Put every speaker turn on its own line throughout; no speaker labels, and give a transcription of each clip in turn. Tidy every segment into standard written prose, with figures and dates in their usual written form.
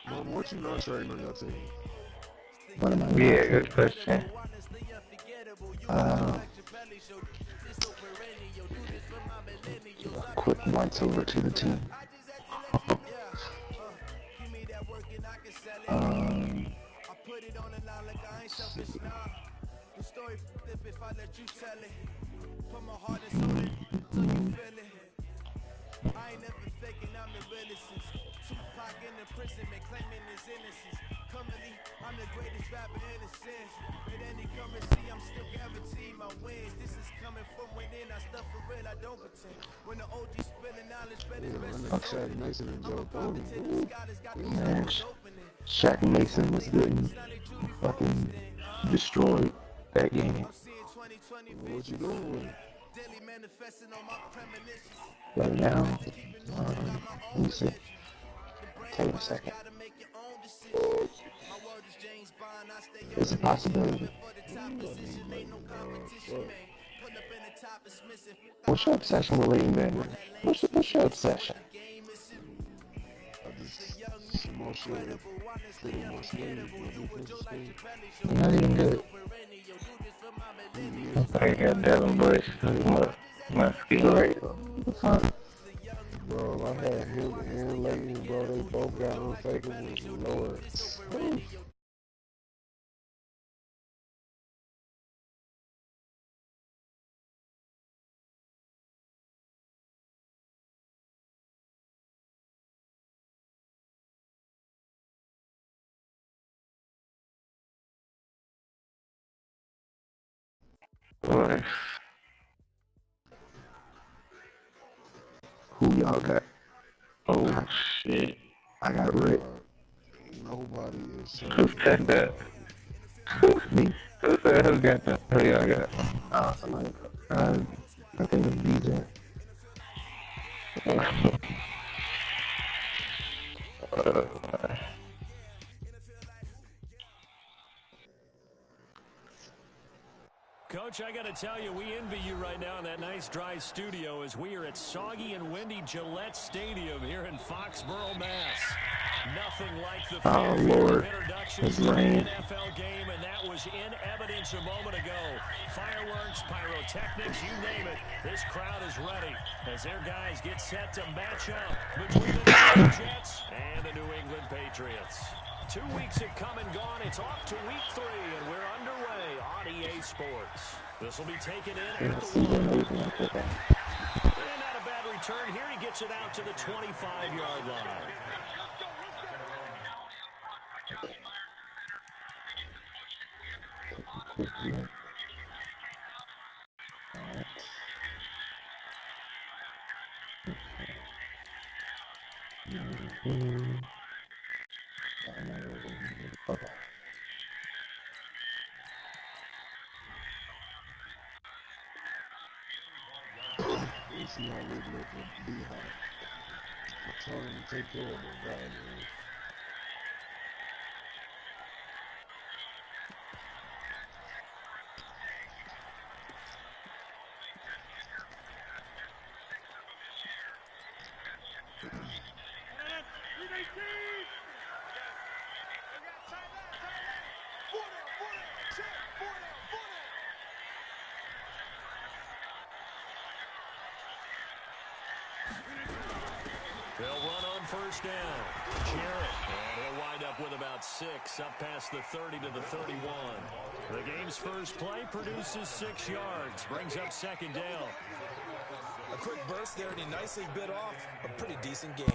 Mom, what you not trading on your team?
What am I
Yeah,
not
good
saying?
question.
Uh, quick once over to the team. Um, let's see.
Yeah, man, that
Okay.
Shaq Mason and Joe Thornton. Ooh,
Man, Shaq Mason was getting fucking destroyed that game.
what you doing with it?
Right now, let me see. Take a second. It's a possibility.
Ooh, I need Leighton, fuck.
What's your obsession with Leighton Vander? What's your obsession?
I just some more shit. Put on my sleeve, my defensive sleeve.
You're not even good.
He
I
is
thought you
good.
got Devin Bush. My skill rate.
Huh?
Bro, I had him and Leighton, bro. They both got unfakeables, Lord. Ooh.
Boy.
Who y'all got?
Oh, shit.
I got Rick.
Nobody is
Who
safe
said
against
that?
nobody.
Me?
Who said who got that? Who y'all got?
Somebody. I think it's DJ.
Coach, I got to tell you, we envy you right now in that nice dry studio as we are at soggy and windy Gillette Stadium here in Foxborough, Mass. Nothing like the
Oh
fanfare of
Lord,
introductions
it's
to an
rain.
NFL game, and that was in evidence a moment ago. Fireworks, pyrotechnics, you name it. This crowd is ready as their guys get set to match up between the New York Jets and the New England Patriots. 2 weeks have come and gone. It's off to week 3, and we're underway on EA Sports. This will be taken in at
Yeah,
the
CJ
1.
Mason after that.
And not a bad return here. He gets it out to the 25-yard line.
Okay.
Let's see how they look at D-Hop. I told him to take care of that guy, man.
They'll run on first down. Jarrett, and he'll wind up with about 6, up past the 30 to the 31. The game's first play produces 6 yards, brings up second down.
A quick burst there, and he nicely bit off a pretty decent gain.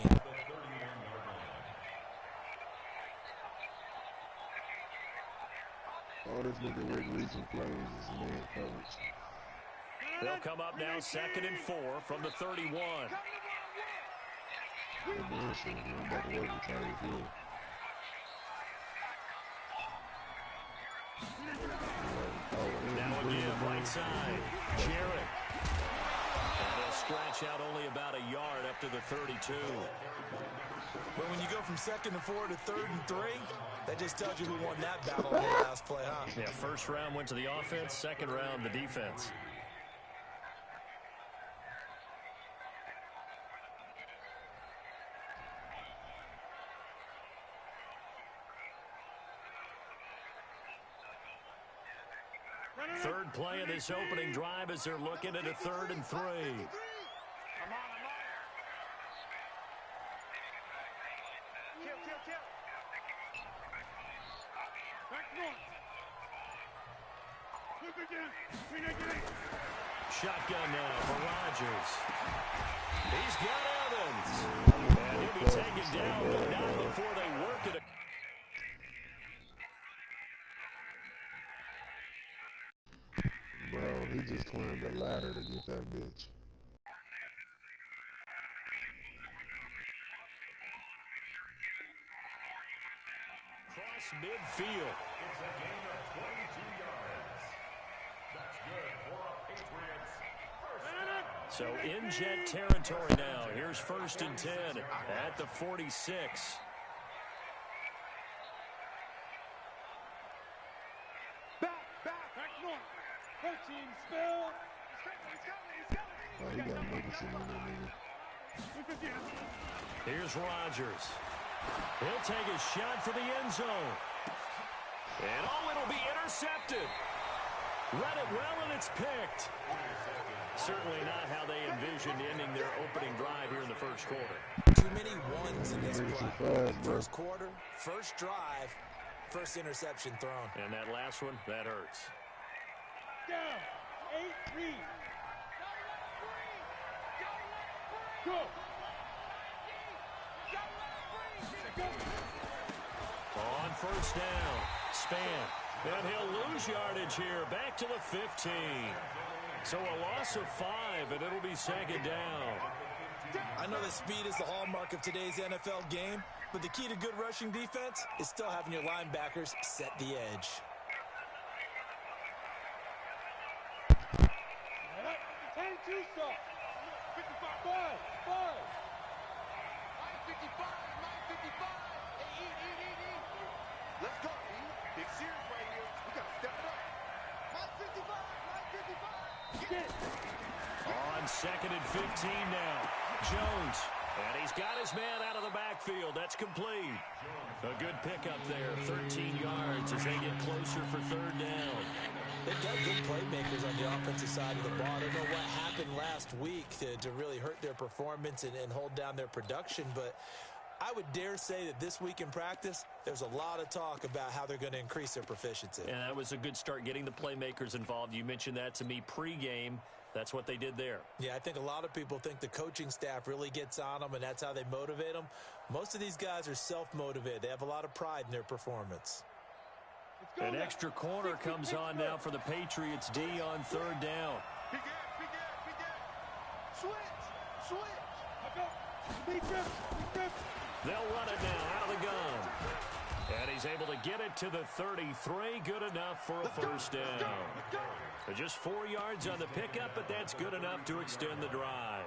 All this nigga Rick reaching plays is man coverage.
They'll come up now 2nd and 4 from the 31.
That bullshit, man. Back to work and try to do it.
Now again, right side. Jarrett. And he'll scratch out only about a yard up to the 32.
But when you go from 2nd and 4 to 3rd and 3, that just tells you who won that battle on the last play, huh?
Yeah, first round went to the offense, second round the defense. Third play of this opening drive as they're looking at a 3rd and 3. Shotgun now for Rodgers. He's got Evans. And he'll be taken down, but not before they work it.
Bro, he just climbed the ladder to get that bitch.
Cross midfield.
It's a gain of 22 yards. That's good for a Patriots first.
So in Jet territory now. Here's 1st and 10 at the 46.
Back north. 13 spill.
Oh, he got Nicholson in there, nigga.
Here's Rodgers. He'll take a shot for the end zone. And it'll be intercepted. Read it well, and it's picked. Certainly not how they envisioned ending their opening drive here in the first quarter.
Too many ones in this play. First quarter, first drive, first interception thrown.
And that last one, that hurts.
Down. 8-3. Go.
On first down, Span. And he'll lose yardage here, back to the 15. So a loss of 5, and it'll be 2nd down.
I know that speed is the hallmark of today's NFL game, but the key to good rushing defense is still having your linebackers set the edge.
Let's go, E. Big series right here. We got to step it up. My 55, my 55. Get it.
On 2nd and 15 now. Jones. And he's got his man out of the backfield. That's complete. A good pickup there. 13 yards as they get closer for 3rd down.
They've got good playmakers on the offensive side of the ball. I don't know what happened last week to really hurt their performance and hold down their production, but I would dare say that this week in practice, there's a lot of talk about how they're going to increase their proficiency.
And that was a good start, getting the playmakers involved. You mentioned that to me pregame. That's what they did there.
Yeah, I think a lot of people think the coaching staff really gets on them, and that's how they motivate them. Most of these guys are self-motivated. They have a lot of pride in their performance.
An extra corner comes on now for the Patriots D on 3rd down.
Big Switch.
They'll run it now out of the gun. And he's able to get it to the 33. Good enough for a 1st down. Just 4 yards on the pickup, but that's good enough to extend the drive.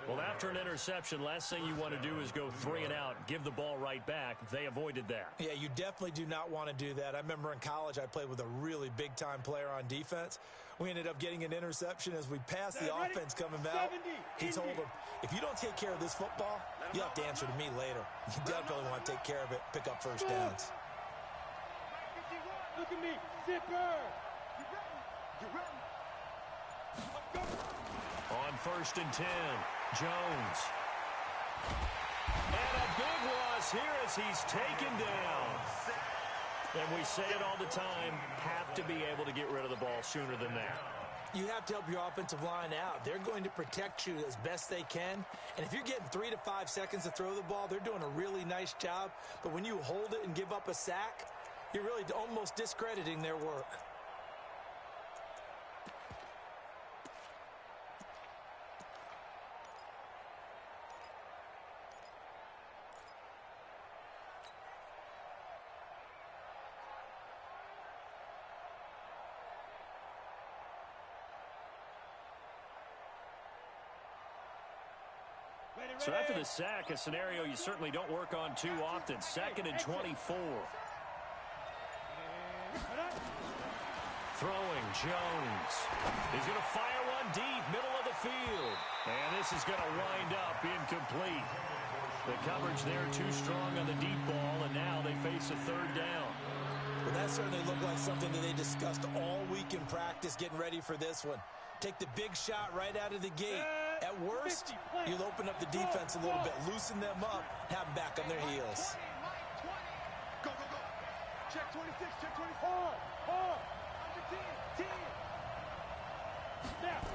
Well, after an interception, last thing you want to do is go 3 and out, give the ball right back. They avoided that.
Yeah, you definitely do not want to do that. I remember in college I played with a really big-time player on defense. We ended up getting an interception as we passed the offense coming out. He told him, if you don't take care of this football, you'll have to answer to me later. You definitely want to take care of it, pick up 1st downs.
Look at me, zipper.
You ready?
On 1st and 10, Jones. And a big loss here as he's taken down. And we say it all the time, have to be able to get rid of the ball sooner than that.
You have to help your offensive line out. They're going to protect you as best they can. And if you're getting 3 to 5 seconds to throw the ball, they're doing a really nice job. But when you hold it and give up a sack, you're really almost discrediting their work.
So after the sack, a scenario you certainly don't work on too often. 2nd and 24. Throwing, Jones. He's going to fire one deep, middle of the field. And this is going to wind up incomplete. The coverage there too strong on the deep ball, and now they face a 3rd down.
Well, that certainly looked like something that they discussed all week in practice getting ready for this one. Take the big shot right out of the gate. At worst, you'll open up the defense a little bit, loosen them up, have them back on their heels.
Go, go, go. Check 26, check 24.
Hard. Under 10. Snap.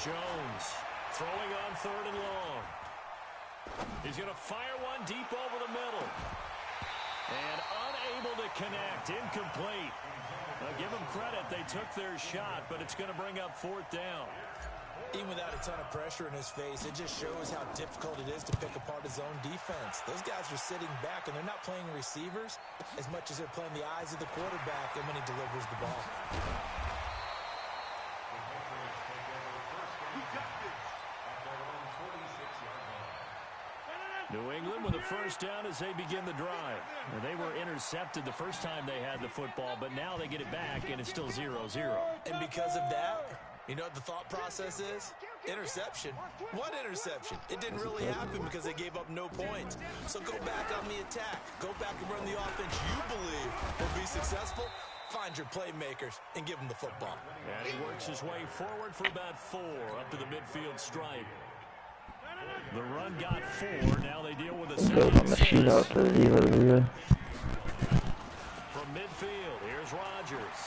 Jones throwing on 3rd and long. He's going to fire one deep over the middle. And unable to connect. Incomplete. Now give them credit. They took their shot, but it's going to bring up 4th down.
Even without a ton of pressure in his face, it just shows how difficult it is to pick apart his own defense. Those guys are sitting back, and they're not playing receivers as much as they're playing the eyes of the quarterback and when he delivers the ball.
New England with a 1st down as they begin the drive. And they were intercepted the first time they had the football, but now they get it back, and it's still 0-0.
And because of that, you know what the thought process is? Interception. What interception? It didn't really happen because they gave up no points. So go back on the attack. Go back and run the offense you believe will be successful. Find your playmakers and give them the football.
And he works his way forward for about 4 up to the midfield stripe. The run got 4. Now they deal with a second and 6. From midfield, here's Rodgers.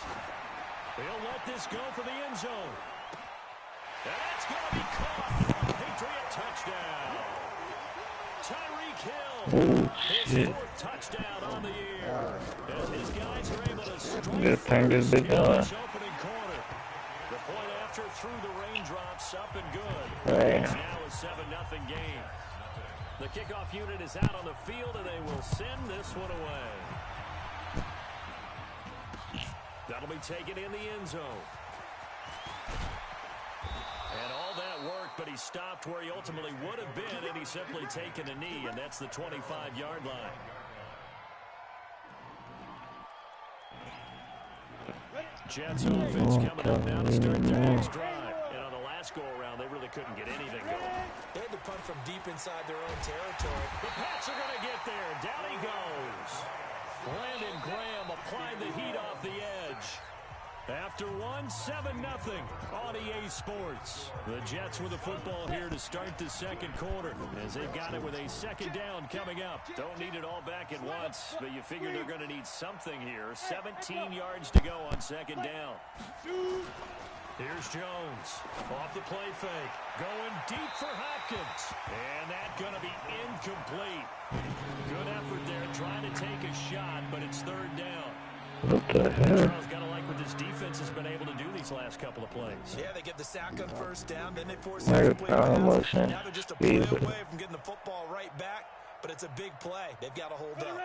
He'll let this go for the end zone. And that's going to be caught. Patriot touchdown. Tyreek Hill. His 4th touchdown on the year. As his guys are able to strike first in this opening quarter. The point after through the raindrops, up and good. It's now a 7-0 game. The kickoff unit is out on the field, and they will send this one away. That'll be taken in the end zone. And all that work, but he stopped where he ultimately would have been, and he's simply taken a knee, and that's the 25-yard line. Jets offense coming up now to start their next drive. And on the last go-around, they really couldn't get anything going.
They had to punt from deep inside their own territory.
The Pats are going to get there. Down he goes. Brandon Graham applied the heat off the edge. After 7-0 on EA Sports. The Jets with the football here to start the second quarter as they've got it with a 2nd down coming up. Don't need it all back at once, but you figure they're going to need something here. 17 yards to go on 2nd down. Here's Jones off the play fake. Going deep for Hopkins. And that's going to be incomplete. Good effort there trying to take a shot, but it's 3rd down.
What the hell?
Charles got to like what this defense has been able to do these last couple of plays.
Yeah, they get the sack on 1st down, then they force a complete pass. Now they're just a play away from getting the football right back, but it's a big play. They've got to hold up.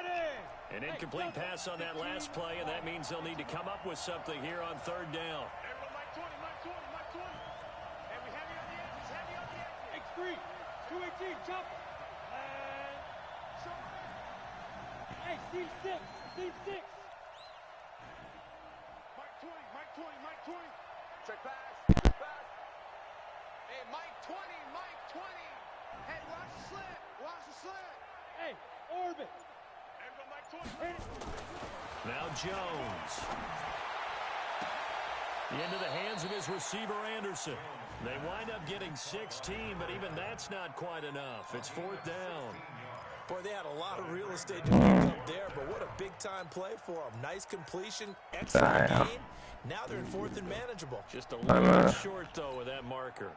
An incomplete pass on that last play, and that means they'll need to come up with something here on 3rd down.
X3, 218, jump. And hey, C6, C6.
Mike 20. Check pass. Hey, Mike 20. Hey, watch the slant.
Hey, orbit.
Now Jones. Into the hands of his receiver, Anderson. They wind up getting 16, but even that's not quite enough. It's 4th down.
Boy, they had a lot of real estate to pick up there, but what a big-time play for them. Nice completion, excellent gain. Now they're in 4th and manageable.
Just a little bit short, though, with that marker.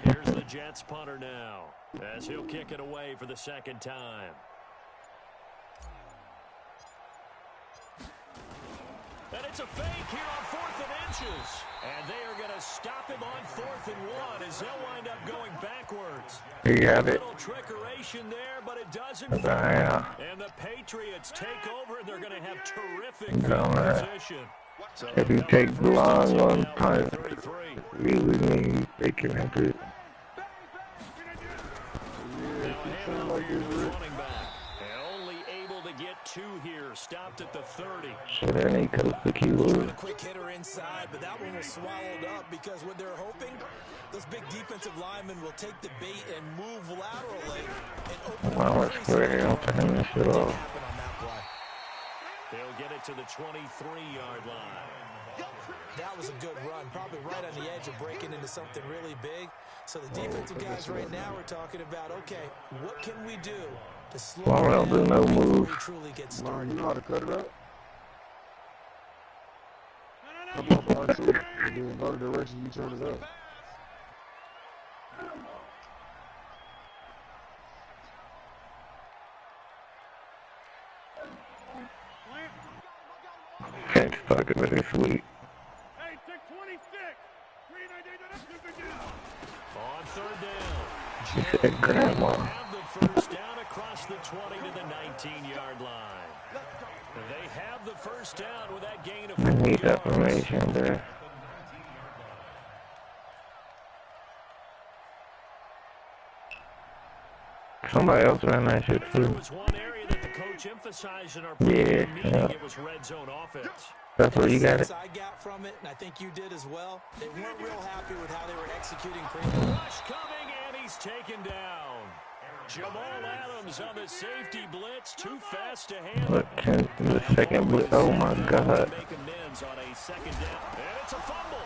Here's the Jets punter now, as he'll kick it away for the 2nd time. And it's a fake here on 4th and inches. And they are going to stop him on 4th and 1 as they'll wind up going backwards.
You have it.
Little trickeration there, but it doesn't. And the Patriots take over, and they're going to have terrific field position. So
If you take the long one, time, really mean they can have it.
Now a handoff here to his running back. And only able to get 2 here, stopped at the 30.
So that ain't coach the
Tried
keyword.
a quick hitter inside, but that one was swallowed up because what they're hoping, those big defensive linemen will take the bait and move laterally and open up
Wow,
a
it's
crease.
square. I'm turning this shit
Didn't
off.
happen on that play.
They'll get it to the 23-yard line.
That was a good run, probably right on the edge of breaking into something really big. So the defensive guys right now are talking about, okay, what can we do to slow
Well, I don't do
down
no
before
move.
he truly gets
Mom,
started?
you know how to cut it up? Come up on two, and then go the direction you turn it up.
Can't fuck it with this week.
Hey, 626. Green ID to the down.
On 3rd down.
She said grandma.
Have the first down across the 20 to the 19-yard line. They have the first down with that gain of 4
I need that
yards.
formation there. Somebody else ran that shit
If there
too.
was one area that the coach emphasized in our
Yeah,
pregame meeting,
yeah.
it was red zone offense.
That's where you got it.
I got from it, and I think you did as well. They weren't real happy with how they were executing
Rush coming, and he's taken down. Jamal Adams on the safety blitz, too fast to handle.
Look, the second blitz. Oh my god.
Make amends on a 2nd down, and it's a fumble.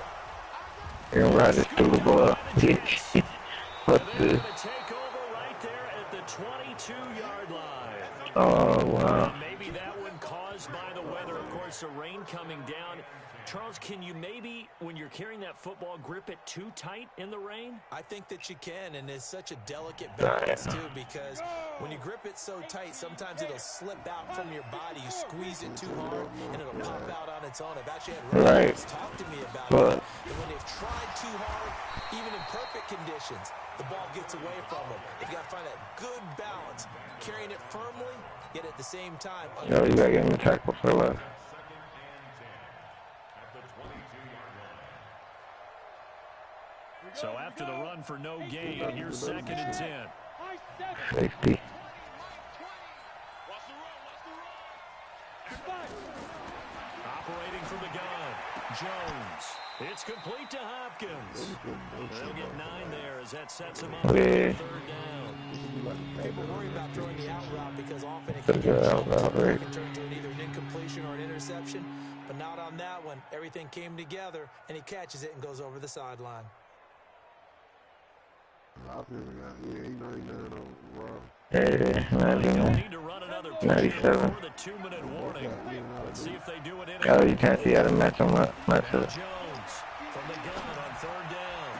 Aaron Rodgers threw the ball. Bitch. Fuck
They're
this.
going to take over right there at the 22-yard line.
Oh wow.
Maybe that one caused by the weather. Of course, the rain coming down. Charles, can you maybe, when you're carrying that football, grip it too tight in the rain?
I think that you can, and it's such a delicate balance, too, because when you grip it so tight, sometimes it'll slip out from your body. You squeeze it too hard, and it'll pop out on its own. I've actually had runners talk to me about it. And when they've tried too hard, even in perfect conditions, the ball gets away from them. They've got to find that good balance, carrying it firmly, yet at the same time.
Yo, you gotta get in the tackle for left.
So after the run for no gain, here's 2nd and 10.
Safety.
Operating from the gun, Jones. It's complete to Hopkins. They'll get 9 there as that sets him up for 3rd down.
People worry about throwing the out route because often it
Took
can
it
get
out route, right?
can turn into either an incompletion or an interception. But not on that one. Everything came together, and he catches it and goes over the sideline.
Yeah, he 99 on Raw.
Yeah,
They'll need to run another play
97.
before the 2-minute warning. Let's see if they do it in.
Oh, you can't see how to match them up. Match up.
Jones from the gun on 3rd down.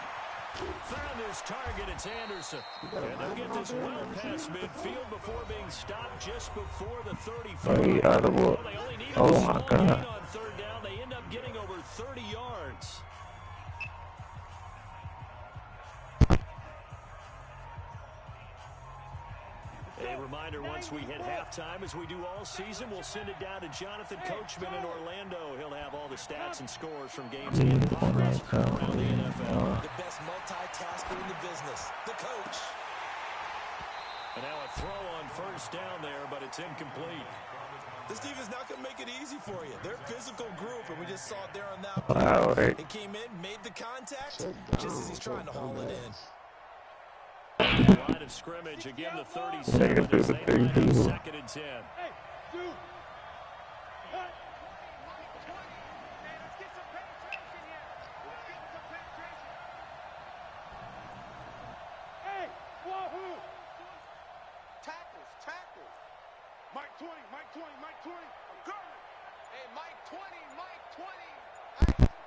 Found his target. It's Anderson. And they'll get this well past midfield before being stopped just before the 35.
Oh, he audible.
They only need
Oh
a
my
small gain
god.
on 3rd down. They end up getting over 30 yards. A reminder, once we hit halftime, as we do all season, we'll send it down to Jonathan Coachman in Orlando. He'll have all the stats and scores from games in progress around the NFL.
The best multitasker in the business, the coach.
And now a throw on 1st down there, but it's incomplete.
This defense not going to make it easy for you. They're a physical group, and we just saw it there on that
Wow,
play.
right.
It came in, made the contact, just as he's trying to haul it in.
Line of scrimmage, again the 37 as they line up 2nd and 10.
Hey, dude. Cut. Hey, Wahoo.
Tackles. Mike 20, Mike 20, Mike 20. I'm coming. Hey, Mike 20, Mike 20.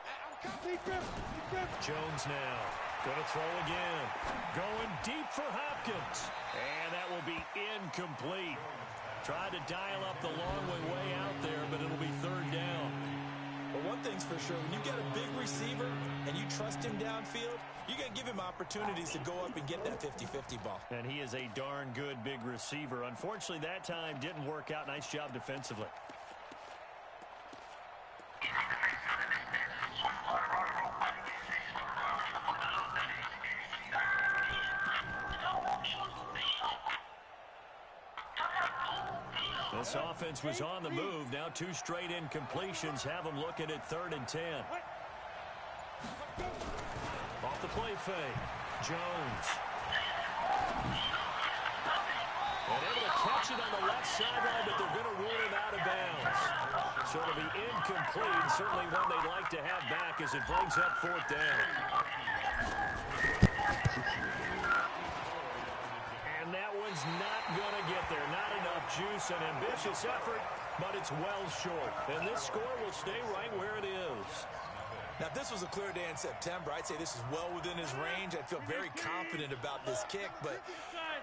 I'm coming.
Jones now. Gonna throw again. Going deep for Hopkins. And that will be incomplete. Tried to dial up the long way out there, but it'll be 3rd down.
But one thing's for sure, when you get a big receiver and you trust him downfield, you're going to give him opportunities to go up and get that 50-50 ball.
And he is a darn good big receiver. Unfortunately, that time didn't work out. Nice job defensively. This offense was on the move. Now 2 straight incompletions have them looking at 3rd and 10. Off the play fake. Jones. And able to catch it on the left sideline, but they're going to rule it out of bounds. So it'll be incomplete. Certainly one they'd like to have back as it brings up 4th down. And that one's not going to get there. Not enough juice. An ambitious effort, but it's well short. And this score will stay right where it is.
Now, if this was a clear day in September, I'd say this is well within his range. I'd feel very confident about this kick, but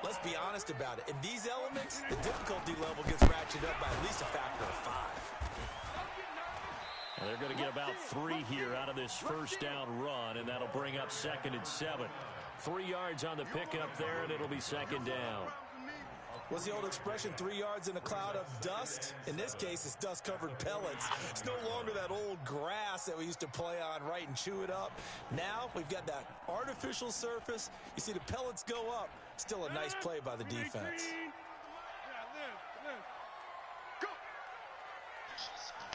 let's be honest about it. In these elements, the difficulty level gets ratcheted up by at least a factor of 5.
Well, they're going to get about 3 here out of this first down run, and that'll bring up 2nd and 7. 3 yards on the pickup there, and it'll be 2nd down.
What's the old expression, 3 yards in a cloud of dust? In this case, it's dust-covered pellets. It's no longer that old grass that we used to play on, right, and chew it up. Now we've got that artificial surface. You see the pellets go up. Still a nice play by the defense.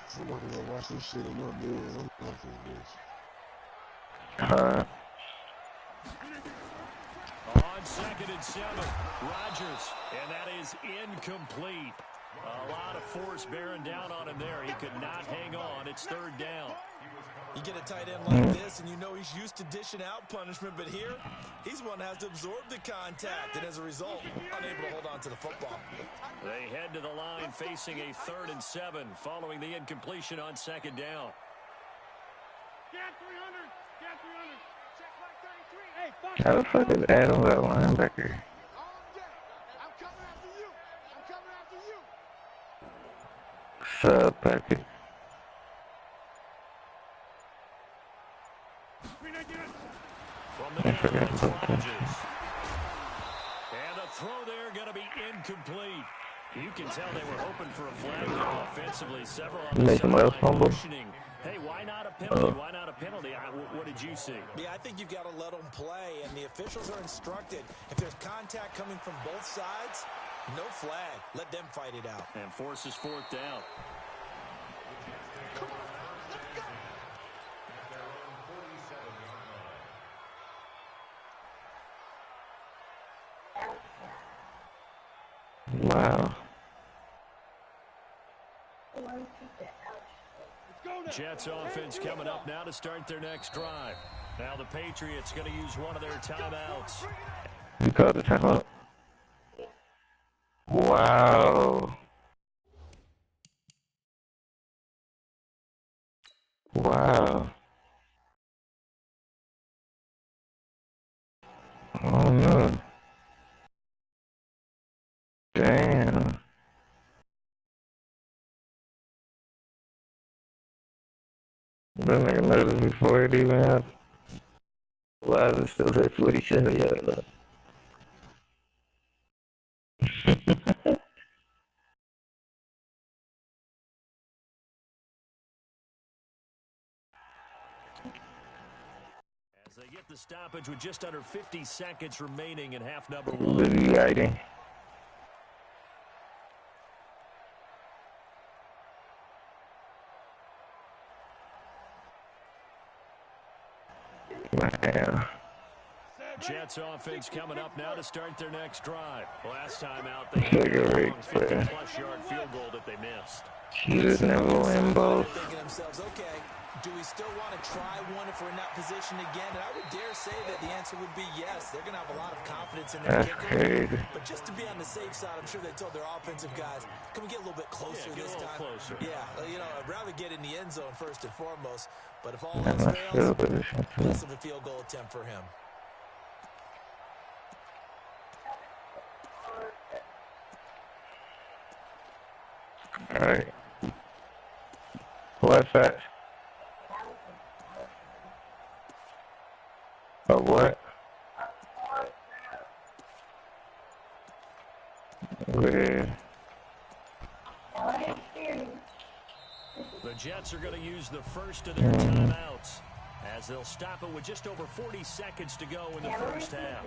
Somebody gonna watch this shit in my bed. I'm not for this.
On 2nd and 7, Rodgers, and that is incomplete. A lot of force bearing down on him there. He could not hang on. It's 3rd down.
You get a tight end like this, and you know he's used to dishing out punishment, but here, he's one that has to absorb the contact, and as a result, unable to hold on to the football.
They head to the line facing a 3rd and 7 following the incompletion on 2nd down.
Get 300. Get 300. Check mark 33. Hey, fuck.
How the fuck is Adam that linebacker?
I'm coming after you. I'm coming after you.
Sub package.
From the middle, it's Rodgers. And the throw there going to be incomplete. You can tell they were hoping for a flag there offensively. Several on the sideline questioning, hey, why not a penalty? Why not a penalty? What did you see?
Yeah, I think you've got to let them play, and the officials are instructed. If there's contact coming from both sides, no flag. Let them fight it out.
And forces 4th down.
Wow.
Jets offense coming up now to start their next drive. Now the Patriots going to use one of their timeouts.
You called the timeout. Wow. Wow. Oh no. Damn. That nigga noticed before it even happened. Why is it still at 47 yards left?
As they get the stoppage with just under 50 seconds remaining in half number 1.
What are you writing? Man.
Jets offense coming up now to start their next drive. Last time out, they had a long 50-plus-yard field goal that they missed.
You just never win both.
Thinking themselves, okay, do we still want to try one if we're in that position again? And I would dare say that the answer would be yes. They're going to have a lot of confidence in their kicker.
Crazy.
But just to be on the safe side, I'm sure they told their offensive guys, can we get a little bit closer this time?
Closer.
Yeah, you know, I'd rather get in the end zone first and foremost. But if all else fails, less of a field goal attempt for him.
All right. What's that? Oh, what? Where?
The Jets are going to use the first of their timeouts as they'll stop it with just over 40 seconds to go in the first half.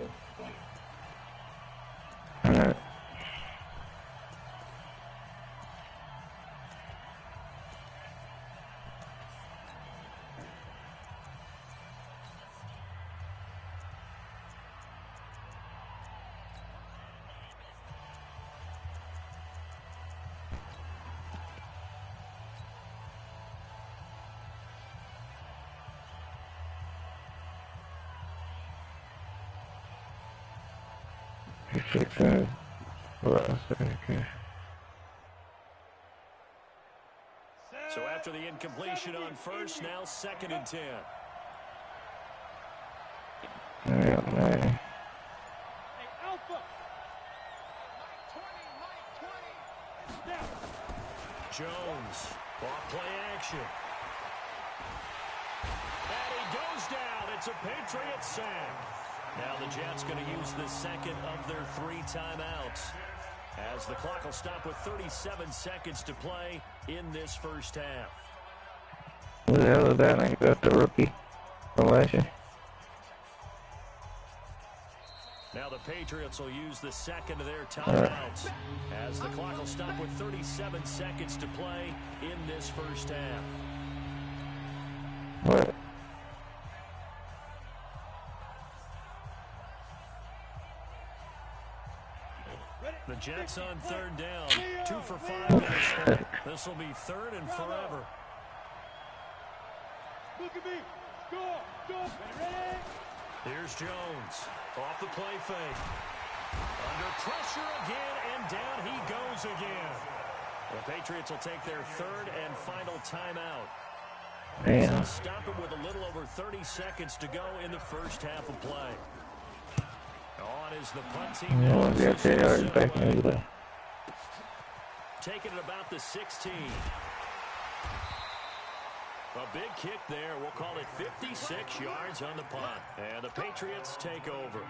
Okay.
So after the incompletion on first, now 2nd and 10.
Yeah, man.
Hey, Alpha.
Jones, off play action. And he goes down. It's a Patriot sack. Now the Jets going to use the second of their 3 timeouts, as the clock will stop with 37 seconds to play in this first half.
Who the hell is that? Ain't that the rookie from last year?
Now the Patriots will use the second of their timeouts, as the clock will stop with 37 seconds to play in this first half.
What?
The Jets on 3rd down. 2 for 5. This will be 3rd and forever.
Look at me. Score. Go. Ready?
Here's Jones. Off the play fake. Under pressure again, and down he goes again. The Patriots will take their 3rd and final timeout.
Damn.
They'll stop it with a little over 30 seconds to go in the first half of play. On is the punt team.
Yeah, they already back anyway.
Taking it about the 16. A big kick there. We'll call it 56 yards on the punt. And the Patriots take over.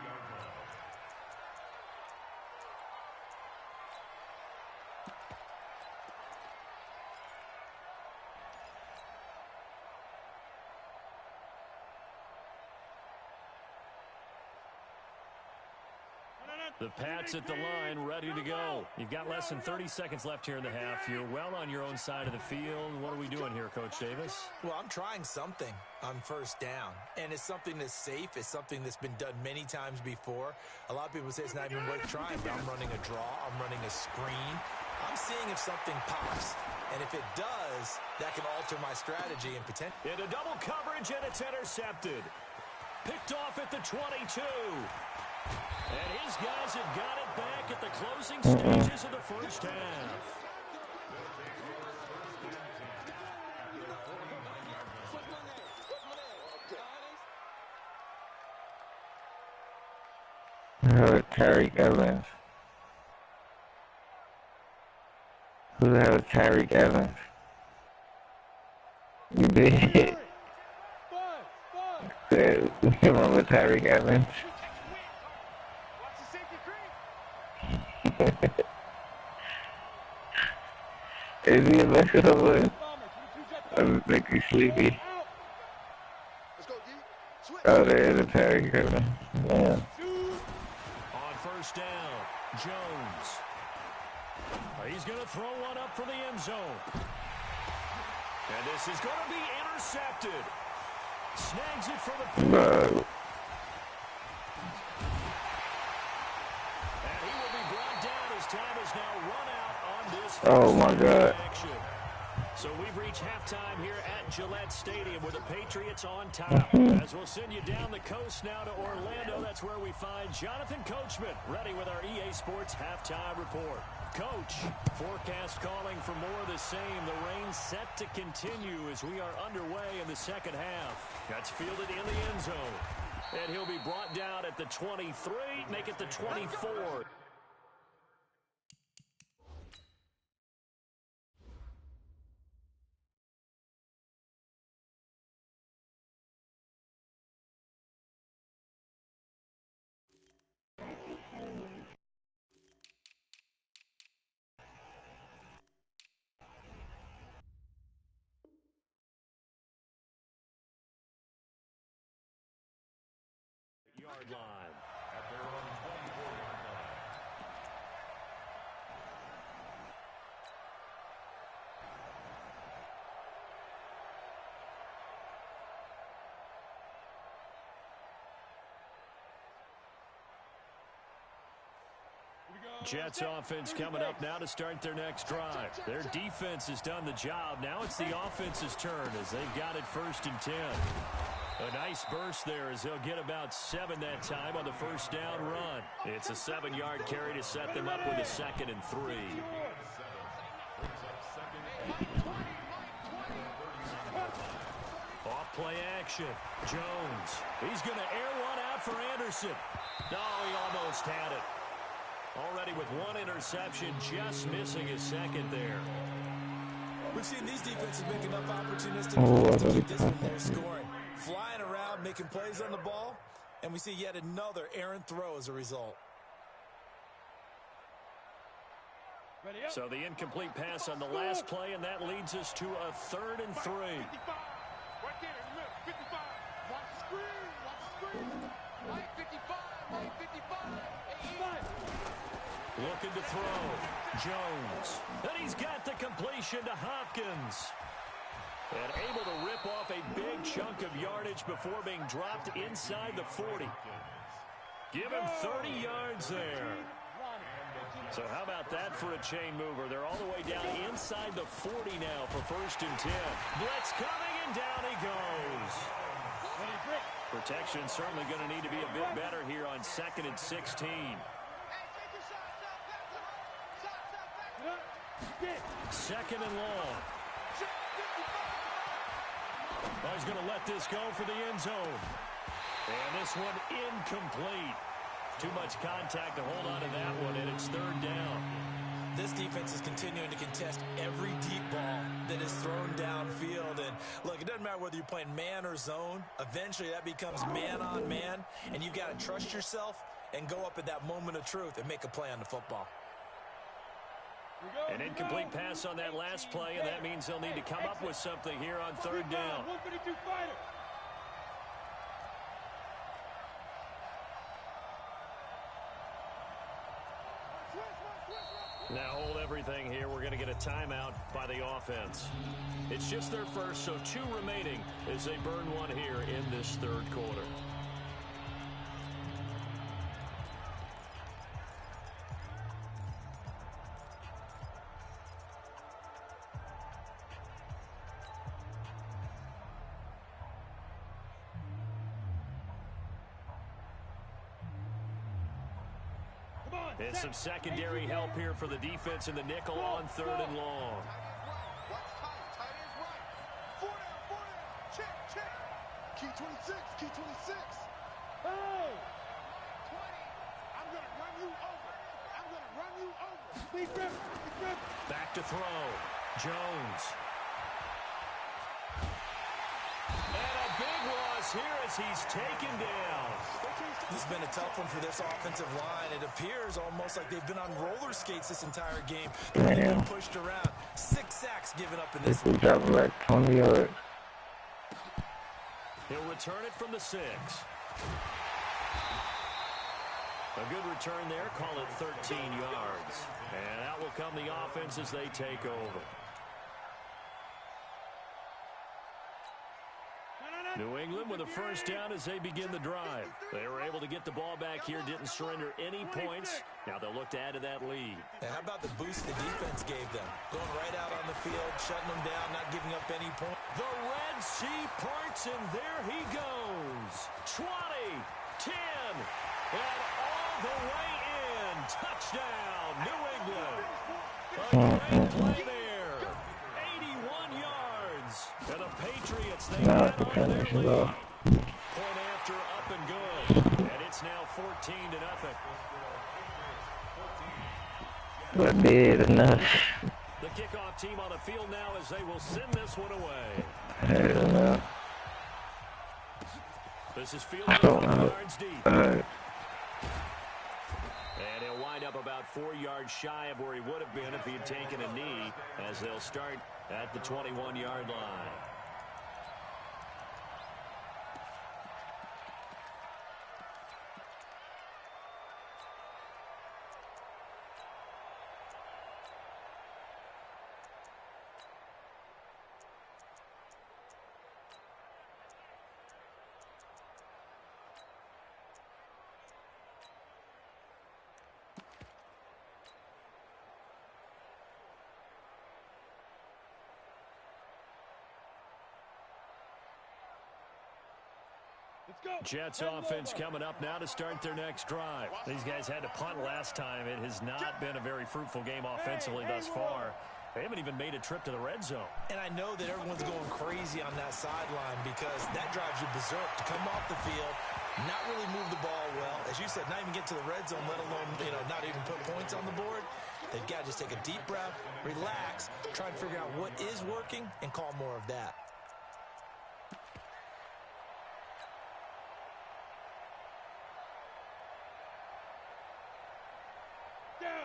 The Pats at the line, ready to go. You've got less than 30 seconds left here in the half. You're well on your own side of the field. What are we doing here, Coach Davis?
Well, I'm trying something on first down, and it's something that's safe. It's something that's been done many times before. A lot of people say it's not even worth trying, but I'm running a draw. I'm running a screen. I'm seeing if something pops, and if it does, that can alter my strategy and potential.
Into double coverage, and it's intercepted. Picked off at the 22. And his guys have got it back at the closing stages of the first half.
Tyreek Evans. Who the hell is Tyreek Evans? You did. Remember Tyreek Evans? Is he a vegetable? I think he's sleepy. Oh, there's a Tyreek Evans. Yeah.
On first down, Jones. He's going to throw one up for the end zone. And this is going to be intercepted. Snags it for the
Bro.
And he will be brought down as time is now run out on this.
Oh my God.
Action. So we've reached halftime here at Gillette Stadium with the Patriots on top. As we'll send you down the coast now to Orlando, that's where we find Jonathan Coachman ready with our EA Sports halftime report. Coach, forecast calling for more of the same. The rain set to continue as we are underway in the second half. That's fielded in the end zone. And he'll be brought down at the 23, make it the 24. Yard line.
At their own 24-yard line.
Jets offense coming up now to start their next drive. Their defense has done the job. Now it's the offense's turn as they've got it 1st and 10. A nice burst there as they'll get about 7 that time on the first down run. It's a 7-yard carry to set them up with a 2nd and 3. Off play action. Jones. He's going to air one out for Anderson. No, he almost had it. Already with 1 interception, just missing his 2nd there.
We've seen these defenses make enough opportunistic plays to keep this one low scoring. Flying around, making plays on the ball, and we see yet another errant throw as a result.
So the incomplete pass on the last play, and that leads us to a 3rd and 3.
Right there in the middle, 55. Watch the screen, watch the screen. Right 55, right 55.
Looking to throw. Jones. And he's got the completion to Hopkins. And able to rip off a big chunk of yardage before being dropped inside the 40. Give him 30 yards there. So how about that for a chain mover? They're all the way down inside the 40 now for 1st and 10. Blitz coming, and down he goes. Protection certainly going to need to be a bit better here on 2nd and 16. Second and long. Oh, he's going to let this go for the end zone. And this one incomplete. Too much contact to hold on to that one, and it's 3rd down.
This defense is continuing to contest every deep ball that is thrown downfield. And look, it doesn't matter whether you're playing man or zone. Eventually that becomes man on man, and you've got to trust yourself and go up at that moment of truth and make a play on the football.
An incomplete pass on that last play, and that means they'll need to come up with something here on 3rd down.
152 fighter.
Now hold everything here. We're going to get a timeout by the offense. It's just their first, so 2 remaining as they burn one here in this 3rd quarter. And some secondary help here for the defense in the nickel on 3rd and long.
Watch tight ends right. 4 down. Check. Key 26, key 26.
Hey! 20. I'm going to run you over. Big rip.
Back to throw. Jones. And a big loss here as he's taken down.
This has been a tough one for this offensive line. It appears almost like they've been on roller skates this entire game. They've been pushed around. 6 sacks given up in this
one. Drop like 20 yards.
He'll return it from the 6. A good return there. Call it 13 yards. And out will come the offense as they take over. New England with a first down as they begin the drive. They were able to get the ball back here, didn't surrender any points. Now they'll look to add to that lead.
And how about the boost the defense gave them? Going right out on the field, shutting them down, not giving up any points.
The Red Sea parts, and there he goes. 20, 10, and all the way in. Touchdown, New England. A great play there. 81 yards. And the Patriots, they get on their lead. Point after, up and good. And it's now 14-0.
But big enough.
The kickoff team on the field now as they will send this one away.
Hell no.
This is fielded 5 yards deep. And he'll wind up about 4 yards shy of where he would have been if he had taken a knee, as they'll start at the 21-yard line. Jets offense coming up now to start their next drive. These guys had to punt last time. It has not been a very fruitful game offensively thus far. They haven't even made a trip to the red zone.
And I know that everyone's going crazy on that sideline because that drives you berserk to come off the field, not really move the ball well. As you said, not even get to the red zone, let alone, not even put points on the board. They've got to just take a deep breath, relax, try and figure out what is working, and call more of that.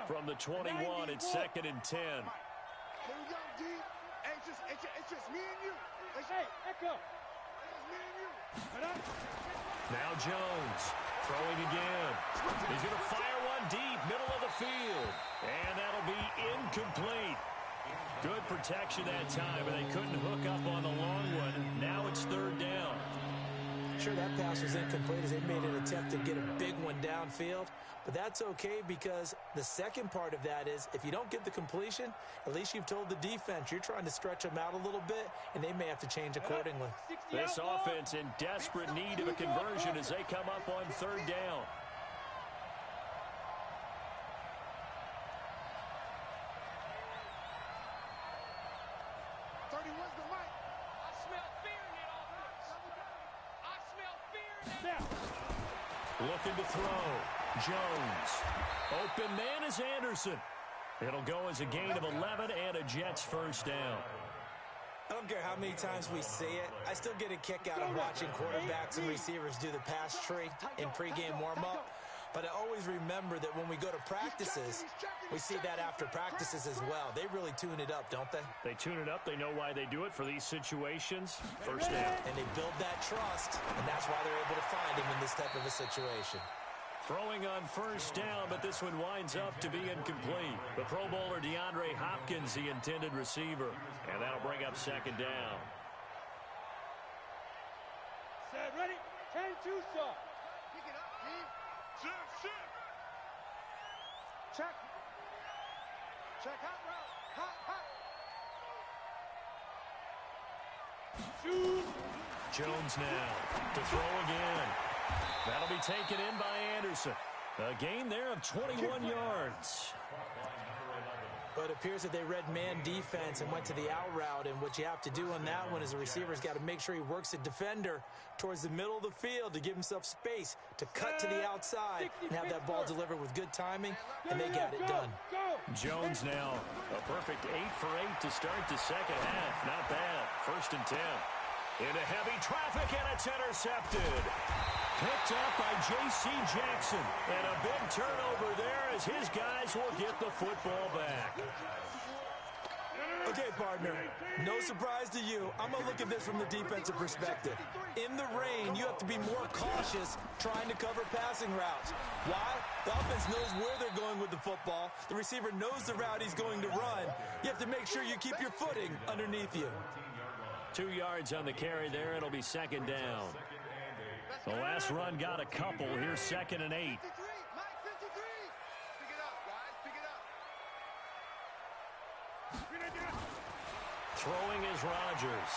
From the 21, it's 2nd and 10.
Here we go, D. Hey, it's just me and you.
Hey, Echo.
It's me and you.
Now Jones throwing again. He's going to fire one deep, middle of the field. And that'll be incomplete. Good protection that time, but they couldn't hook up on the long one. Now it's 3rd down.
Sure, that pass was incomplete as they made an attempt to get a big one downfield. But that's okay because the second part of that is if you don't get the completion, at least you've told the defense you're trying to stretch them out a little bit, and they may have to change accordingly.
This offense in desperate need of a conversion as they come up on 3rd down. Looking to throw. Jones. Open man is Anderson. It'll go as a gain of 11 and a Jets 1st down.
I don't care how many times we see it. I still get a kick out of watching quarterbacks and receivers do the pass tree in pregame warm-up. But I always remember that when we go to practices, we see that after practices as well. They really tune it up, don't they?
They tune it up. They know why they do it for these situations. 1st down.
And they build that trust, and that's why they're able to find him in this type of a situation.
Throwing on 1st down, but this one winds up to be incomplete. The Pro Bowler DeAndre Hopkins, the intended receiver. And that'll bring up 2nd down.
Set, ready, 10-2, sir.
Pick it up, D. Shift. Check. Hot route. Hot.
Shoot.
Jones now to throw again. That'll be taken in by Anderson. A gain there of 21 yards.
But it appears that they read man defense and went to the out route. And what you have to do on that one is the receiver's got to make sure he works the defender towards the middle of the field to give himself space to cut to the outside and have that ball delivered with good timing, and they got it done.
Jones now a perfect 8 for 8 to start the 2nd half. Not bad. 1st and 10. Into heavy traffic, and it's intercepted. Picked up by J.C. Jackson. And a big turnover there as his guys will get the football back.
Okay, partner, no surprise to you. I'm going to look at this from the defensive perspective. In the rain, you have to be more cautious trying to cover passing routes. Why? The offense knows where they're going with the football. The receiver knows the route he's going to run. You have to make sure you keep your footing underneath you.
2 yards on the carry there. It'll be 2nd down. The last run got a couple. Here's 2nd and 8.
Mike 53. Pick it up, guys.
Throwing is Rodgers.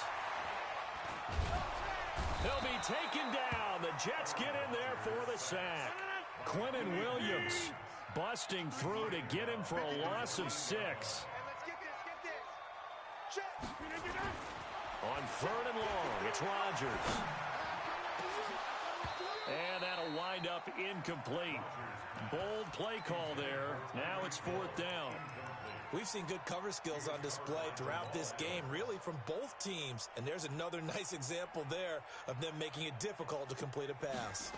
He'll be taken down. The Jets get in there for the sack. Quinnen Williams busting through to get him for a loss of 6.
Hey, let's get this. Check.
On 3rd and long, it's Rodgers. And that'll wind up incomplete. Bold play call there. Now it's 4th down.
We've seen good cover skills on display throughout this game, really from both teams. And there's another nice example there of them making it difficult to complete a pass.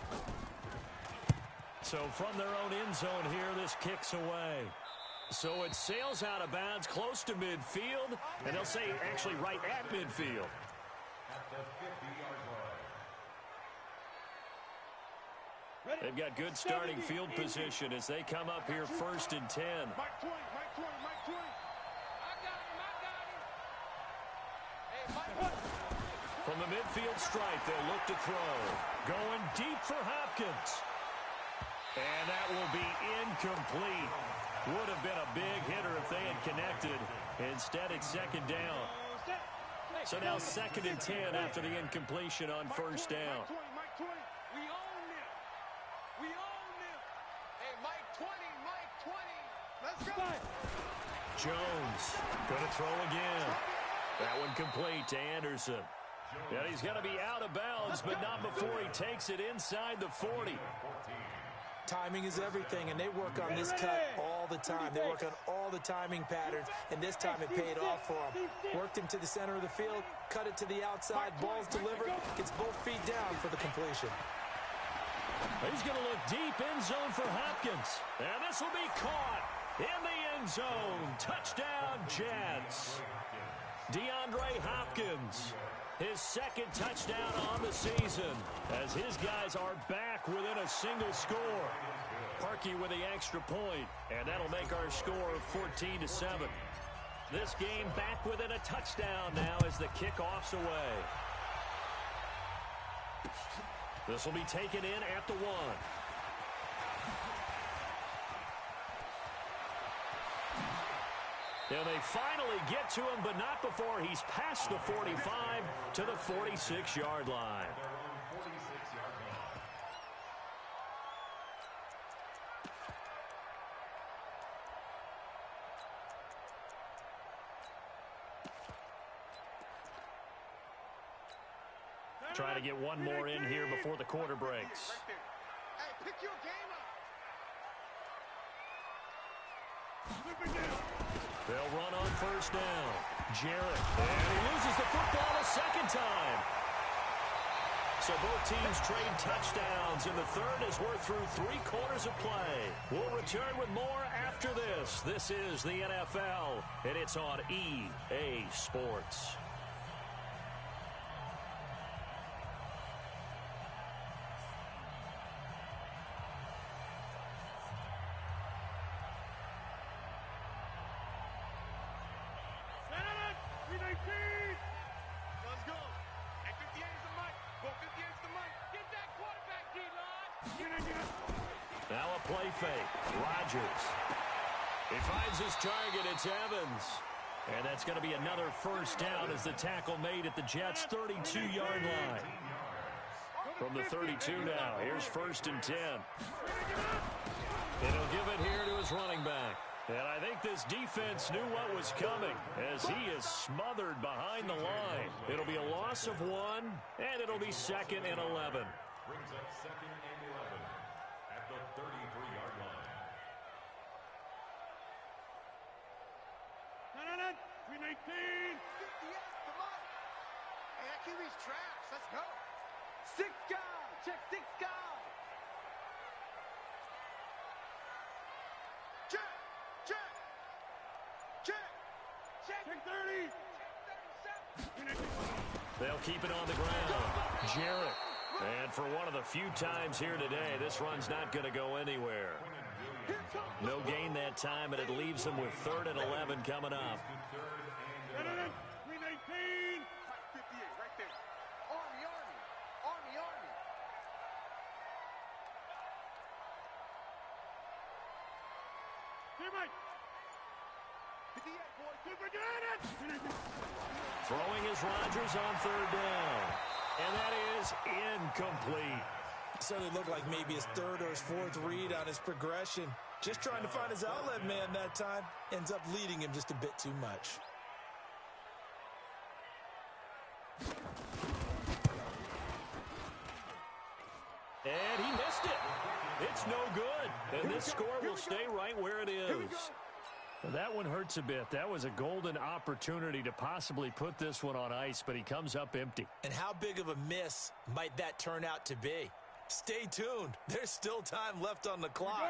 So from their own end zone here, this kicks away. So it sails out of bounds close to midfield, and they'll say actually right at midfield. They've got good starting field position as they come up here 1st and 10.
Mike 20.
From the midfield stripe, they'll look to throw. Going deep for Hopkins. And that will be incomplete. Would have been a big hitter if they had connected. Instead, it's 2nd down. So now 2nd and 10 after the incompletion on 1st down.
Mike 20.
Jones. Going to throw again. That one complete to Anderson. And he's going to be out of bounds, but not before he takes it inside the 40.
Timing is everything, and they work on this cut all the time. They work on all the timing patterns, and this time it paid off for him. Worked him to the center of the field, cut it to the outside, ball's delivered, gets both feet down for the completion.
He's going to look deep end zone for Hopkins. And this will be caught in the end zone. Touchdown, Jets. DeAndre Hopkins, his second touchdown on the season, as his guys are back within a single score. Parkey with the extra point, and that'll make our score 14-7. This game back within a touchdown now as the kickoff's away. This will be taken in at the 1. And they finally get to him, but not before he's past the 45 to the 46-yard line. Trying to get one more in here before the quarter breaks.
Hey, pick your game up.
They'll run on first down. Jarrett. And he loses the football a second time. So both teams trade touchdowns in the third as we're through 3 quarters of play. We'll return with more after this. This is the NFL, and it's on EA Sports.
Let's go. Hey, 58 is the mic. Go 58 is the mic. Get that quarterback, D-line.
Now a play fake. Rodgers. He finds his target. It's Evans. And that's going to be another first down as the tackle made at the Jets' 32-yard line. From the 32 now. Here's 1st and 10. And he'll give it here to his running back. And I think this defense knew what was coming as he is smothered behind the line. It'll be a loss of 1, and it'll be 2nd and 11.
Brings up 2nd and 11 at the 33-yard line.
319. 58, come on. Hey, that QB's trash. Let's go. 6 guy. Check 6 guy. Check. Check. Check. Check 30. Check 37.
They'll keep it on the ground. Jarrett. And for one of the few times here today, this run's not going to go anywhere. No gain that time, and it leaves them with 3rd and 11 coming up.
319. 58 right there. Army, Army. Army, Army. Here, Mike. 58, boys.
Throwing is Rodgers on 3rd down. And that is incomplete.
So it looked like maybe his 3rd or his 4th read on his progression. Just trying to find his outlet man that time. Ends up leading him just a bit too much.
And he missed it. It's no good. And this score will stay right where it is. That one hurts a bit. That was a golden opportunity to possibly put this one on ice, but he comes up empty.
And how big of a miss might that turn out to be? Stay tuned. There's still time left on the clock.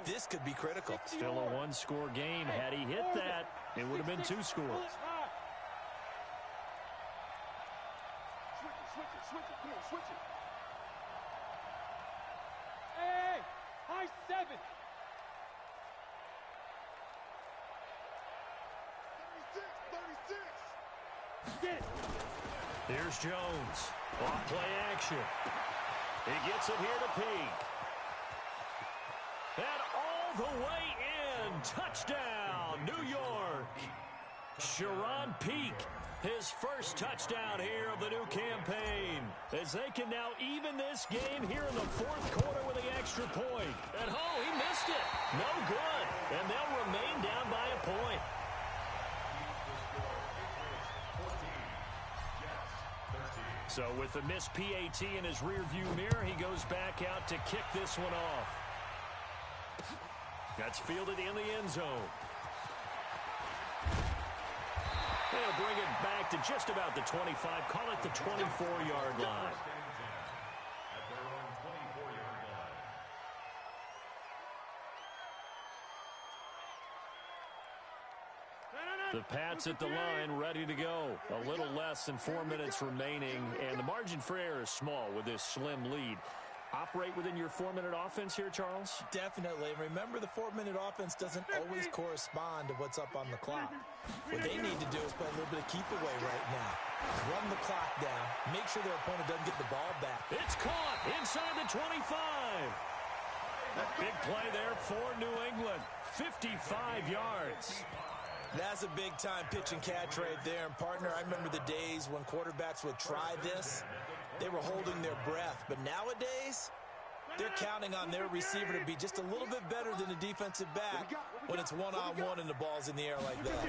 This could be critical.
Still a 1-score game. Had he hit that, it would have been 2 scores.
Switch it. Come on, switch it. Hey, high 7. 36. Get it.
Here's Jones. Off play action. He gets it here to Peak. And all the way in. Touchdown, New York. Sharon Peak, his first touchdown here of the new campaign, as they can now even this game here in the 4th quarter with the extra point. And he missed it. No good. And they'll remain down by a point. So with the missed PAT in his rearview mirror, he goes back out to kick this one off. That's fielded in the end zone. They'll bring it back to just about the 25. Call it the 24-yard line. The Pats at the line, ready to go. A little less than 4 minutes remaining, and the margin for error is small with this slim lead. Operate within your 4-minute offense here, Charles?
Definitely. Remember, the 4-minute offense doesn't always correspond to what's up on the clock. What they need to do is play a little bit of keep away right now. Run the clock down. Make sure their opponent doesn't get the ball back.
It's caught inside the 25. Big play there for New England. 55 yards.
That's a big-time pitch and catch right there. And, partner, I remember the days when quarterbacks would try this. They were holding their breath. But nowadays, they're counting on their receiver to be just a little bit better than the defensive back when it's one-on-one and the ball's in the air like that.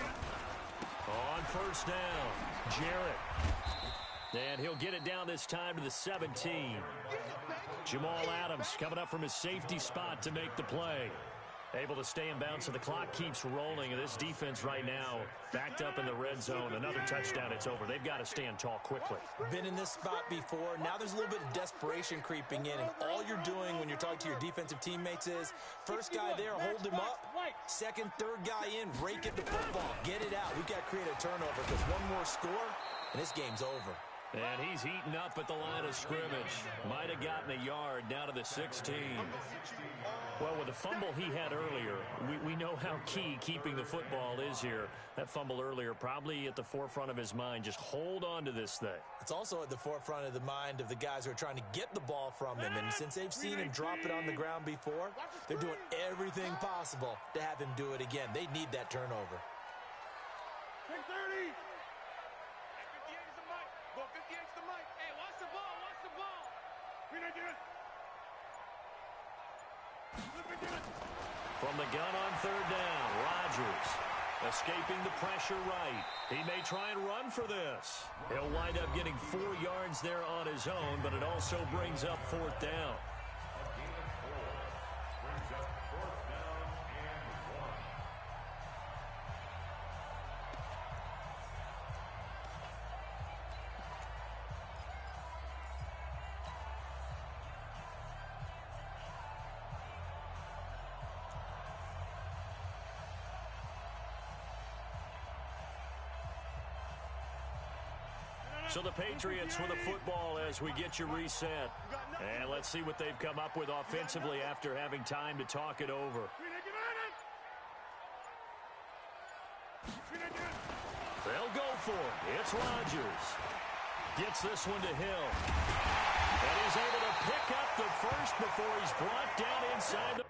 On first down, Jarrett. And he'll get it down this time to the 17. Jamal Adams coming up from his safety spot to make the play. Able to stay in bounds, so the clock keeps rolling. And this defense right now backed up in the red zone. Another touchdown, it's over. They've got to stand tall quickly.
Been in this spot before. Now there's a little bit of desperation creeping in. And all you're doing when you're talking to your defensive teammates is, first guy there, hold him up. Second, third guy in, rake at the football. Get it out. We've got to create a turnover because one more score, and this game's over.
And he's heating up at the line of scrimmage. Might have gotten a yard down to the 16. Well, with the fumble he had earlier, we know how key keeping the football is here. That fumble earlier probably at the forefront of his mind. Just hold on to this thing.
It's also at the forefront of the mind of the guys who are trying to get the ball from him. And since they've seen him drop it on the ground before, they're doing everything possible to have him do it again. They need that turnover.
6:30. 58's the mic. Go 58's the mic. Hey, watch the ball. Watch the ball.
From the gun on third down, Rodgers escaping the pressure right. He may try and run for this. He'll wind up getting 4 yards there on his own, but it also brings up fourth down. So the Patriots with the football as we get you reset. And let's see what they've come up with offensively after having time to talk it over. They'll go for it. It's Rodgers. Gets this one to Hill. And he's able to pick up the first before he's brought down inside the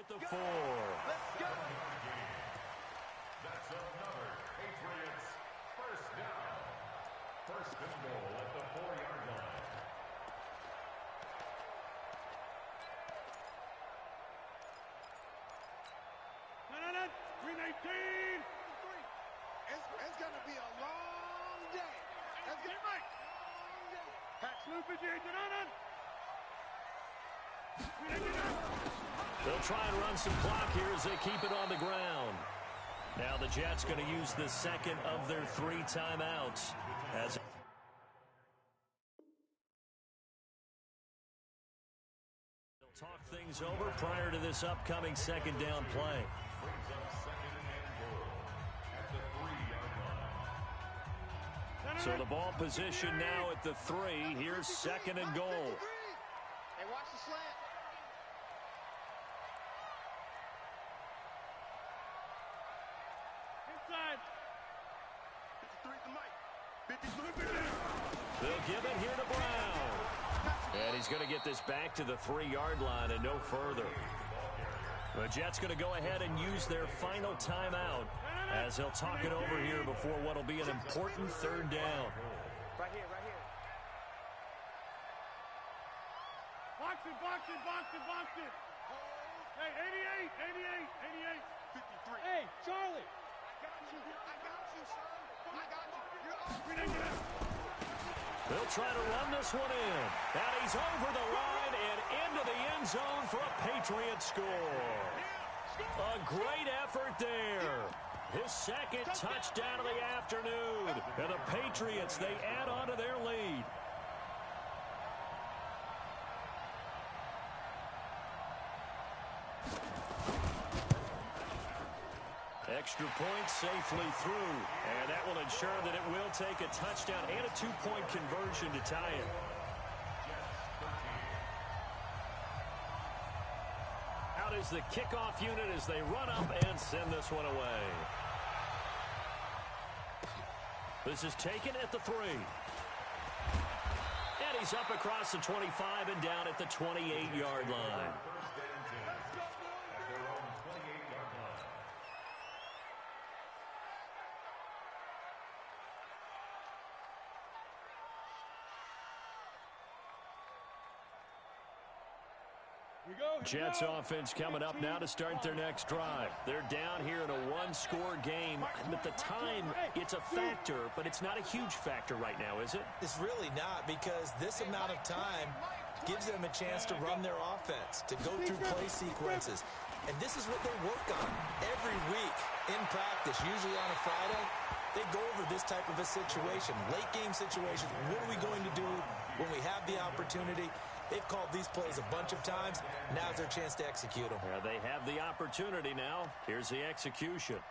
at the 4.
Let's go.
That's another Patriots first down. First and goal at the 4-yard line.
No. 319.
It's going to be a long day. Let's get right.
Pack sloopage in.
They'll try and run some clock here as they keep it on the ground. Now the Jets going to use the second of their 3 timeouts. As they'll talk things over prior to this upcoming second down play.
Brings up second and goal at the 3-yard line.
So the ball position now at the 3. Here's second and goal.
Hey, watch the slant.
Inside.
53 to Mike. 53.
They'll give it here to Brown. And he's going to get this back to the 3-yard line and no further. The Jets going to go ahead and use their final timeout as they'll talk it over here before what will be an important third down.
Right here.
Box it. Hey, 88.
53.
Hey, Charlie.
I got you, son. You're off.
They'll try to run this one in. And he's over the line and into the end zone for a Patriot score. A great effort there. His second touchdown of the afternoon. And the Patriots, they add on to their lead. Extra point safely through. And that will ensure that it will take a touchdown and a 2-point conversion to tie it. Out is the kickoff unit as they run up and send this one away. This is taken at the 3. And he's up across the 25 and down at the 28-yard line. Jets offense coming up now to start their next drive. They're down here in a 1-score game. But the time, it's a factor, but it's not a huge factor right now, is it?
It's really not, because this amount of time gives them a chance to run their offense, to go through play sequences. And this is what they work on every week in practice, usually on a Friday. They go over this type of a situation, late game situation. What are we going to do when we have the opportunity? They've called these plays a bunch of times. Now's their chance to execute them.
Yeah, they have the opportunity now. Here's the execution.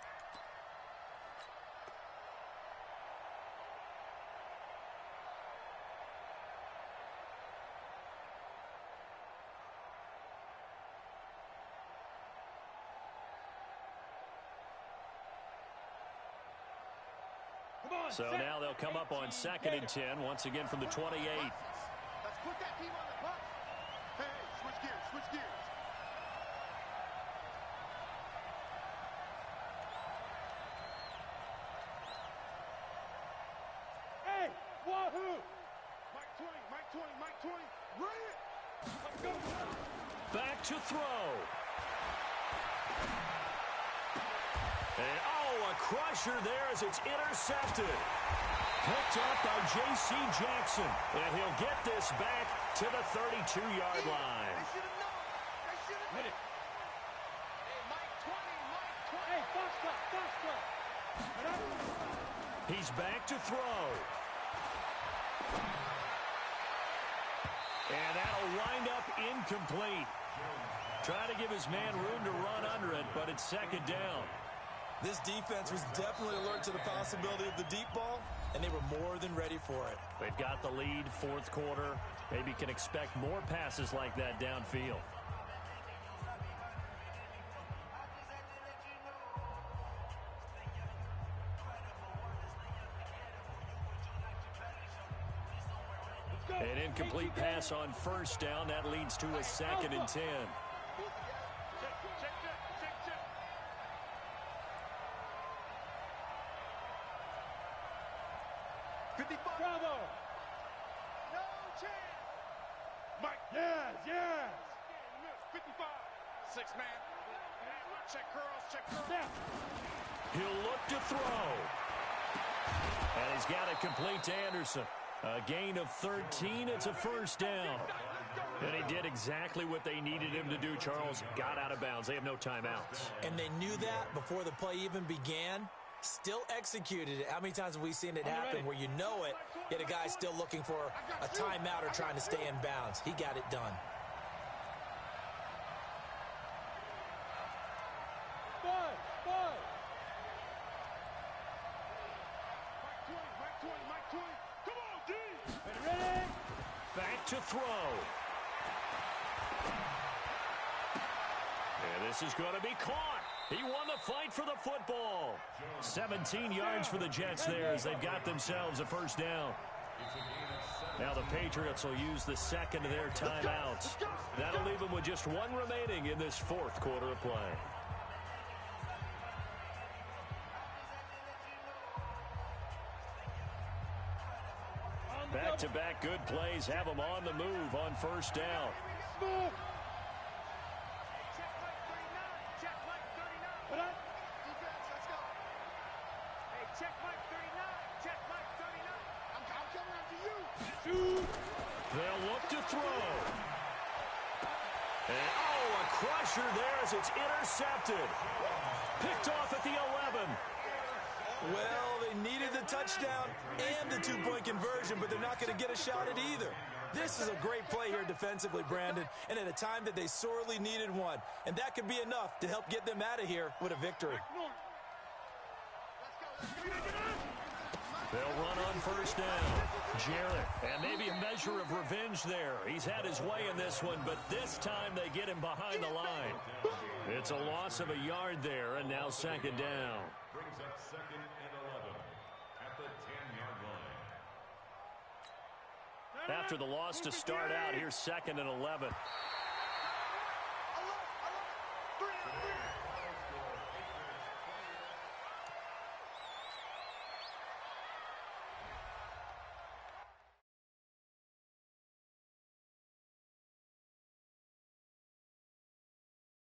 So now they'll come up on 2nd and 10, once again from the 28.
Let's put that team on the bus. Hey, switch gears.
Hey, wahoo!
Mike 20. Run it!
Let's go.
Back to throw. And, a crusher there as it's intercepted. Picked up by J.C. Jackson. And he'll get this back to the 32-yard line.
They should have known. Hit it. Hey, Mike 20.
Hey, box cut.
He's back to throw. And that'll wind up incomplete. Trying to give his man room to run under it, but it's 2nd down.
This defense was definitely alert to the possibility of the deep ball, and they were more than ready for it.
They've got the lead, 4th quarter. Maybe can expect more passes like that downfield. An incomplete pass on 1st down. That leads to a 2nd and 10.
Check Yes. 55. 6 man. Check curls, check curls.
He'll look to throw. And he's got it complete to Anderson. A gain of 13. It's a first down. And he did exactly what they needed him to do, Charles. Got out of bounds. They have no timeouts.
And they knew that before the play even began. Still executed it. How many times have we seen it happen where you know it, yet a guy's still looking for a timeout or trying to stay in bounds? He got it done.
Back to throw. And this is going to be caught. He won the fight for the football. 17 yards for the Jets there as they've got themselves a first down. Now the Patriots will use the second of their timeouts. That'll leave them with just one remaining in this fourth quarter of play. Back-to-back good plays have them on the move on first down. They'll look to throw. And, a crusher there as it's intercepted. Picked off at the 11.
Well, they needed the touchdown and the two-point conversion, but they're not going to get a shot at either. This is a great play here defensively, Brandon, and at a time that they sorely needed one. And that could be enough to help get them out of here with a victory.
They'll run on first down. Jarrett, and maybe a measure of revenge there. He's had his way in this one, but this time they get him behind the line. It's a loss of a yard there, and now second down.
Brings up second and 11 at the 10-yard line.
After the loss to start out, here's second and 11.